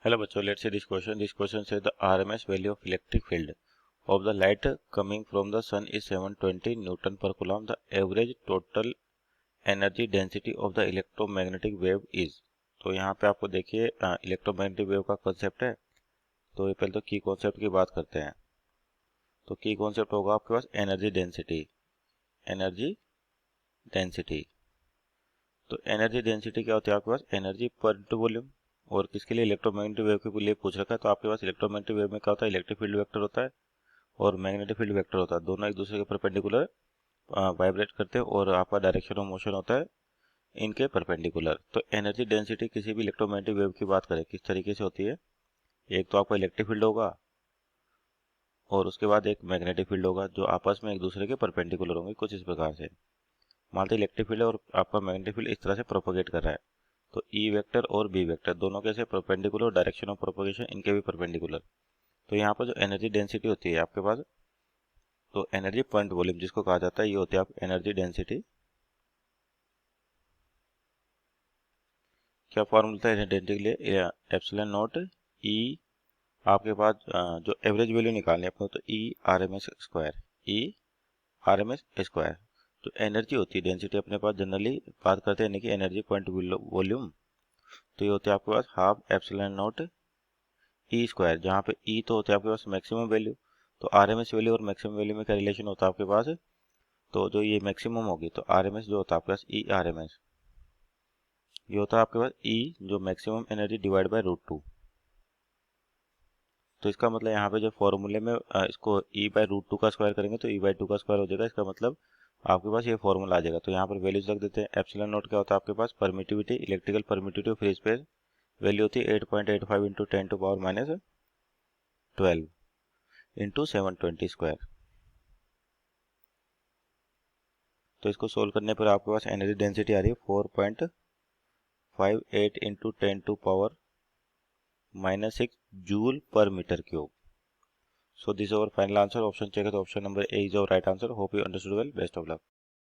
Hello बच्चों, let's see this question. This question says the RMS value of electric field of the light coming from the sun is 720 Newton per Coulomb. The average total energy density of the electromagnetic wave is. तो यहाँ पे आपको देखिए electromagnetic wave का concept है। तो ये पहले तो की कॉन्सेप्ट की बात करते हैं। तो की कॉन्सेप्ट होगा आपके पास एनर्जी डेंसिटी। एनर्जी डेंसिटी तो एनर्जी डेंसिटी क्या होती है आपके पास? एनर्जी पर इंटू वॉल्यूम। और किसके लिए? इलेक्ट्रोमैग्नेटिक वेव के लिए पूछ रखा है। तो आपके पास इलेक्ट्रोमैग्नेटिक वेव में क्या होता है? इलेक्ट्रिक फील्ड वेक्टर होता है और मैग्नेटिक फील्ड वेक्टर होता है। दोनों एक दूसरे के परपेंडिकुलर वाइब्रेट करते हैं और आपका डायरेक्शन ऑफ मोशन होता है इनके परपेंडिकुलर। तो एनर्जी डेंसिटी किसी भी इलेक्ट्रोमैग्नेटिक वेव की बात करें किस तरीके से होती है? एक तो आपका इलेक्ट्रिक फील्ड होगा और उसके बाद एक मैग्नेटिक फील्ड होगा जो आपस में एक दूसरे के परपेंडिकुलर होंगे कुछ इस प्रकार से। मानते इलेक्ट्रिक फील्ड और आपका मैग्नेटिक फील्ड इस तरह से प्रोपोगेट कर रहा है। तो ई वेक्टर और बी वेक्टर दोनों कैसे? परपेंडिकुलर। डायरेक्शन ऑफ प्रोपोगेशन इनके भी परपेंडिकुलर। तो यहाँ पर जो एनर्जी डेंसिटी होती है आपके पास, तो एनर्जी पॉइंट वॉल्यूम जिसको कहा जाता है, ये होती है आप एनर्जी डेंसिटी। क्या फॉर्मूला था एनर्जी डेंसिटी के लिए? Epsilon naught E. आपके पास जो एवरेज वैल्यू निकालनी है आपको, तो E R M S square. E R M S square. तो एनर्जी होती है डेंसिटी अपने पास जनरली बात करते हैं, यानी कि एनर्जी पॉइंट वॉल्यूम। तो ये होते हैं आपके पास half epsilon naught E square, जहाँ पे ई तो होता है आपके पास मैक्सिमम वैल्यू। तो आरएमएस वैल्यू और मैक्सिमम वैल्यू में क्या रिलेशन होता है आपके पास? तो जो ये मैक्सिमम होगी तो आरएमएस जो होता है आपके पास ई आरएमएस, ये होता है आपके पास ई जो मैक्सिमम एनर्जी डिवाइड बाय √2। तो इसका मतलब यहाँ पे जो फॉर्मूले में इसको ई बाय √2 का स्क्वायर करेंगे तो ई बाय 2 का स्क्वायर हो जाएगा। इसका मतलब आपके पास ये फॉर्मूला आ जाएगा। तो यहाँ पर वैल्यूज रख देते हैं। एप्सिलॉन नॉट क्या होता है आपके पास? Permittivity, electrical permittivity free space. Value होती है 8.85 इंटू 10⁻⁻12 इंटू 720 स्क्वायर। तो इसको सोल्व करने पर आपके पास एनर्जी डेंसिटी आ रही है 4.58 into 10⁻⁻6 joule per metre cube. So this is our final answer. Option check है तो option number A is our right answer. Hope you understood well. Best of luck.